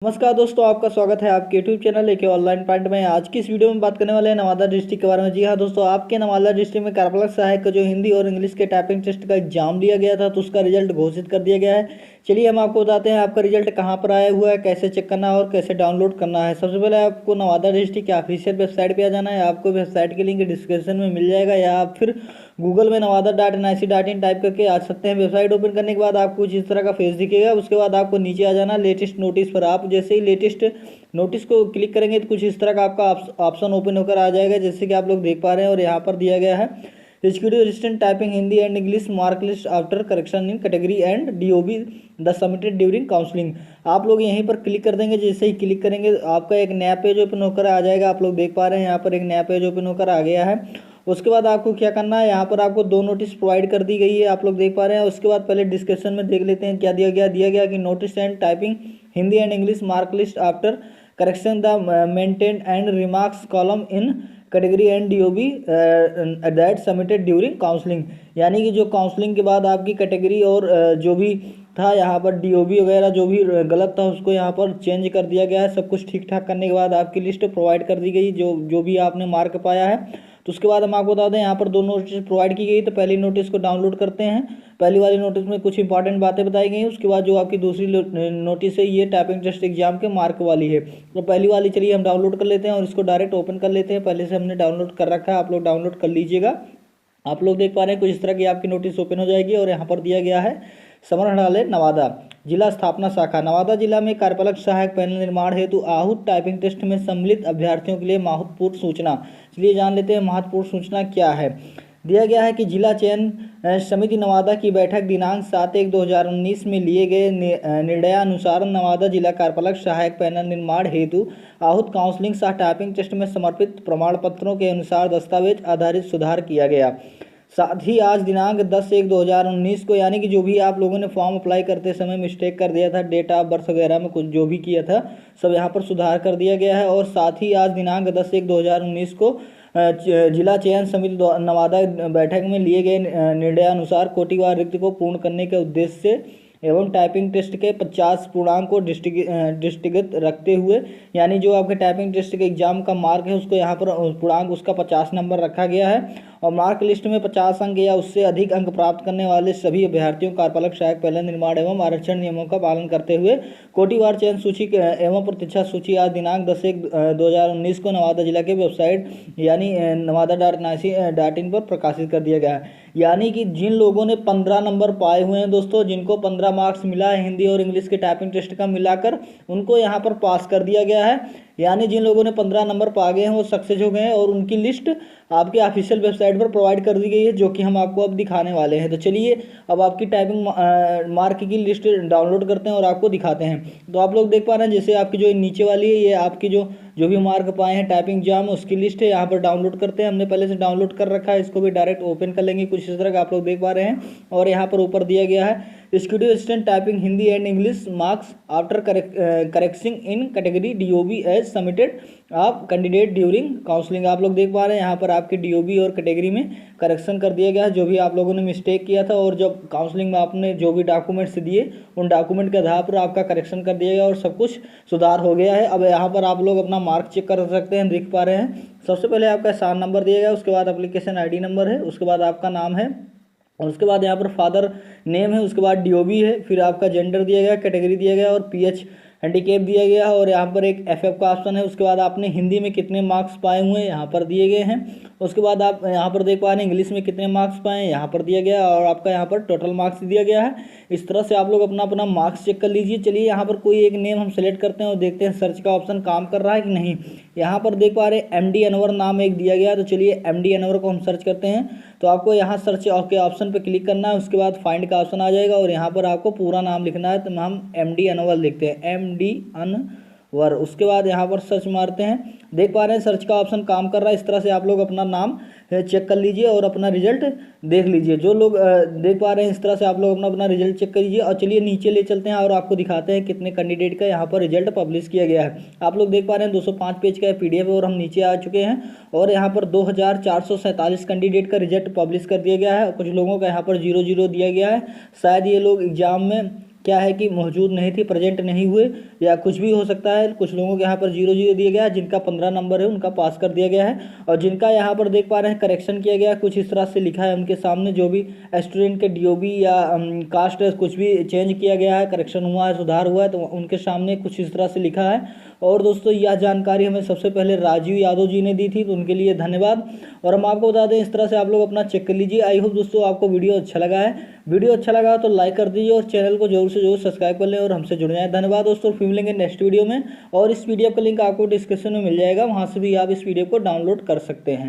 नमस्कार दोस्तों, आपका स्वागत है आपके YouTube चैनल एक ऑनलाइन पॉइंट में। आज की इस वीडियो में बात करने वाले हैं नवादा डिस्ट्रिक्ट के बारे में। जी हाँ दोस्तों, आपके नवादा डिस्ट्रिक्ट में कार्यपालक सहायक का जो हिंदी और इंग्लिश के टाइपिंग टेस्ट का एग्जाम लिया गया था, तो उसका रिजल्ट घोषित कर दिया गया है। चलिए हम आपको बताते हैं आपका रिजल्ट कहाँ पर आया हुआ है, कैसे चेक करना है और कैसे डाउनलोड करना है। सबसे पहले आपको नवादा डिस्ट्रिक्ट के ऑफिशियल वेबसाइट पर आ जाना है। आपको वेबसाइट के लिंक डिस्क्रिप्शन में मिल जाएगा, या आप फिर गूगल में navada.nic.in टाइप करके आ सकते हैं। वेबसाइट ओपन करने के बाद आपको कुछ इस तरह का फेस दिखेगा। उसके बाद आपको नीचे आ जाना लेटेस्ट नोटिस पर। आप जैसे ही लेटेस्ट नोटिस को क्लिक करेंगे तो कुछ इस तरह का आपका ऑप्शन ओपन होकर आ जाएगा, जैसे कि आप लोग देख पा रहे हैं। और यहाँ पर दिया गया है executive assistant typing Hindi and English mark list after correction in category and DOB the submitted during counselling. आप लोग यहीं पर क्लिक कर देंगे। जैसे ही क्लिक करेंगे आपका एक नया पेज ओपन होकर आ जाएगा। आप लोग देख पा रहे हैं यहाँ पर एक नया पेज ओपन होकर आ गया है। उसके बाद आपको क्या करना है, यहाँ पर आपको दो नोटिस प्रोवाइड कर दी गई है, आप लोग देख पा रहे हैं। उसके बाद पहले डिस्क्रिप्शन में देख लेते हैं क्या दिया गया कि notice and typing Hindi and English mark list after correction the maintain and remarks column in category and DOB that submitted during counselling. यानी कि जो काउंसलिंग के बाद आपकी कैटेगरी और जो भी था यहाँ पर डीओबी वगैरह जो भी गलत था उसको यहाँ पर चेंज कर दिया गया है। सब कुछ ठीक ठाक करने के बाद आपकी लिस्ट प्रोवाइड कर दी गई जो जो भी आपने मार्क पाया है। तो उसके बाद हम आपको बता दें यहाँ पर दो नोटिस प्रोवाइड की गई। तो पहली नोटिस को डाउनलोड करते हैं। पहली वाली नोटिस में कुछ इंपॉर्टेंट बातें बताई गई हैं। उसके बाद जो आपकी दूसरी नोटिस है ये टाइपिंग टेस्ट एग्जाम के मार्क वाली है। तो पहली वाली चलिए हम डाउनलोड कर लेते हैं और इसको डायरेक्ट ओपन कर लेते हैं। पहले से हमने डाउनलोड कर रखा है, आप लोग डाउनलोड कर लीजिएगा। आप लोग देख पा रहे हैं कुछ इस तरह की आपकी नोटिस ओपन हो जाएगी। और यहाँ पर दिया गया है समर हड़ाले नवादा जिला स्थापना शाखा। नवादा जिला में कार्यपालक सहायक पैनल निर्माण हेतु आहूत टाइपिंग टेस्ट में सम्मिलित अभ्यर्थियों के लिए महत्वपूर्ण सूचना। चलिए जान लेते हैं महत्वपूर्ण सूचना क्या है। दिया गया है कि जिला चयन समिति नवादा की बैठक दिनांक 7/1/2019 में लिए गए निर्णयानुसार नवादा जिला कार्यपालक सहायक पैनल निर्माण हेतु आहूत काउंसलिंग सह टाइपिंग टेस्ट में समर्पित प्रमाण पत्रों के अनुसार दस्तावेज आधारित सुधार किया गया। साथ ही आज दिनांक 10/1/2019 को, यानी कि जो भी आप लोगों ने फॉर्म अप्लाई करते समय मिस्टेक कर दिया था, डेट ऑफ बर्थ वगैरह में कुछ जो भी किया था सब यहाँ पर सुधार कर दिया गया है। और साथ ही आज दिनांक 10/1/2019 को जिला चयन समिति नवादा बैठक में लिए गए निर्णयानुसार कोटिवार रिक्त को पूर्ण करने के उद्देश्य से एवं टाइपिंग टेस्ट के 50 पूर्णांक को दृष्टिगत रखते हुए, यानी जो आपके टाइपिंग टेस्ट के एग्जाम का मार्क है उसको यहाँ पर पूर्णांक उसका 50 नंबर रखा गया है। और मार्क लिस्ट में 50 अंक या उससे अधिक अंक प्राप्त करने वाले सभी अभ्यर्थियों कार्यपालक सहायक पैनल निर्माण एवं आरक्षण नियमों का पालन करते हुए कोटिवार चयन सूची एवं प्रतीक्षा सूची आज दिनांक 10/1/2019 को नवादा जिला के वेबसाइट यानी navada.nic.in पर प्रकाशित कर दिया गया है। यानी कि जिन लोगों ने 15 नंबर पाए हुए हैं दोस्तों, जिनको 15 मार्क्स मिला है हिंदी और इंग्लिश के टाइपिंग टेस्ट का मिलाकर, उनको यहाँ पर पास कर दिया गया है। यानी जिन लोगों ने 15 नंबर पा गए हैं वो सक्सेस हो गए हैं और उनकी लिस्ट आपके ऑफिशियल वेबसाइट पर प्रोवाइड कर दी गई है, जो कि हम आपको अब दिखाने वाले हैं। तो चलिए अब आपकी टाइपिंग मार्क की लिस्ट डाउनलोड करते हैं और आपको दिखाते हैं। तो आप लोग देख पा रहे हैं जैसे आपकी जो नीचे वाली है ये आपकी जो भी मार्क पाए हैं टाइपिंग एग्जाम उसकी लिस्ट है। यहाँ पर डाउनलोड करते हैं, हमने पहले से डाउनलोड कर रखा है, इसको भी डायरेक्ट ओपन कर लेंगे। कुछ इस तरह का आप लोग देख पा रहे हैं। और यहाँ पर ऊपर दिया गया है executive assistant typing Hindi and English marks after correction in category DOB as submitted आप कैंडिडेट ड्यूरिंग काउंसलिंग। आप लोग देख पा रहे हैं यहाँ पर आपकी डीओबी और कैटेगरी में करेक्शन कर दिया गया है, जो भी आप लोगों ने मिस्टेक किया था और जब काउंसलिंग में आपने जो भी डॉक्यूमेंट्स दिए उन डॉक्यूमेंट के आधार पर आपका करेक्शन कर दिया गया और सब कुछ सुधार हो गया है। अब यहाँ पर आप लोग अपना मार्क चेक कर सकते हैं, देख पा रहे हैं। सबसे पहले आपका SAN नंबर दिया गया, उसके बाद एप्लीकेशन ID नंबर है, उसके बाद आपका नाम है, और उसके बाद यहाँ पर फादर नेम है, उसके बाद डीओबी है, फिर आपका जेंडर दिया गया, कैटेगरी दिया गया और PH हैंडीकेप दिया गया और यहाँ पर एक FF का ऑप्शन है। उसके बाद आपने हिंदी में कितने मार्क्स पाए हुए हैं यहाँ पर दिए गए हैं। उसके बाद आप यहाँ पर देख पा रहे हैं इंग्लिश में कितने मार्क्स पाए हैं यहाँ पर दिया गया और आपका यहाँ पर टोटल मार्क्स दिया गया है। इस तरह से आप लोग अपना अपना मार्क्स चेक कर लीजिए। चलिए यहाँ पर कोई एक नेम हम सेलेक्ट करते हैं और देखते हैं सर्च का ऑप्शन काम कर रहा है कि नहीं। यहाँ पर देख पा रहे हैं MD अनवर नाम एक दिया गया, तो चलिए MD अनवर को हम सर्च करते हैं। तो आपको यहाँ सर्च के ऑप्शन पर क्लिक करना है, उसके बाद फाइंड का ऑप्शन आ जाएगा और यहाँ पर आपको पूरा नाम लिखना है। तो हम MD अनवर लिखते हैं, MD अनवर। उसके बाद यहाँ पर सर्च मारते हैं, देख पा रहे हैं सर्च का ऑप्शन काम कर रहा है। इस तरह से आप लोग अपना नाम चेक कर लीजिए और अपना रिजल्ट देख लीजिए। जो लोग देख पा रहे हैं इस तरह से आप लोग अपना अपना रिजल्ट चेक कर लीजिए। और चलिए नीचे ले चलते हैं और आपको दिखाते हैं कितने कैंडिडेट का यहाँ पर रिजल्ट पब्लिश किया गया है। आप लोग देख पा रहे हैं 205 पेज का PDF और हम नीचे आ चुके हैं और यहाँ पर 2447 कैंडिडेट का रिजल्ट पब्लिश कर दिया गया है। कुछ लोगों का यहाँ पर 0 दिया गया है, शायद ये लोग एग्जाम में क्या है कि मौजूद नहीं थी, प्रेजेंट नहीं हुए, या कुछ भी हो सकता है। कुछ लोगों के यहाँ पर 0 दिया गया है, जिनका 15 नंबर है उनका पास कर दिया गया है, और जिनका यहाँ पर देख पा रहे हैं करेक्शन किया गया है, कुछ इस तरह से लिखा है उनके सामने, जो भी स्टूडेंट के DOB या कास्ट कुछ भी चेंज किया गया है, करेक्शन हुआ है, सुधार हुआ है, तो उनके सामने कुछ इस तरह से लिखा है। और दोस्तों यह जानकारी हमें सबसे पहले राजीव यादव जी ने दी थी, तो उनके लिए धन्यवाद। और हम आपको बता दें, इस तरह से आप लोग अपना चेक कर लीजिए। आई होप दोस्तों आपको वीडियो अच्छा लगा है। वीडियो अच्छा लगा तो लाइक कर दीजिए और चैनल को जरूर से जरूर सब्सक्राइब कर लें और हमसे जुड़ जाएं। धन्यवाद दोस्तों, फिर मिलेंगे नेक्स्ट वीडियो में। और इस PDF का लिंक आपको डिस्क्रिप्शन में मिल जाएगा, वहाँ से भी आप इस वीडियो को डाउनलोड कर सकते हैं।